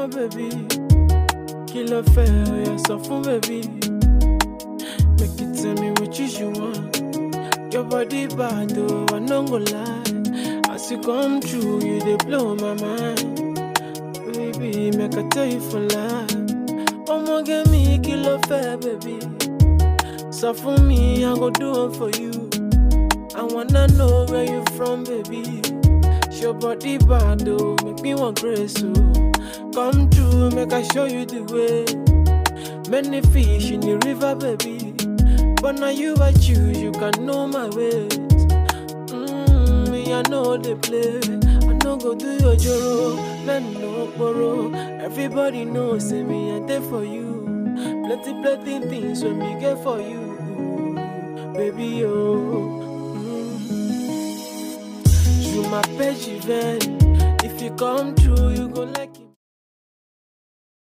want, baby. Kill a fair, yeah, so fun, baby. Make it tell me which is you want. Your body bad, though, I don't go lie. As you come true, you they blow my mind. Baby, make I tell you for life. Omo get me kill a fair, baby. So for me, I go do it for you. I wanna know where you from, baby. Your body bad, though, make me want grace, so come true, make I show you the way. Many fish in the river, baby, but now you I choose, you can know my ways. Me I know they play, I know go do your joro, men no borrow. Everybody knows, say me I there for you. Plenty things when me get for you, baby, oh. You my page event. If you come true, you go like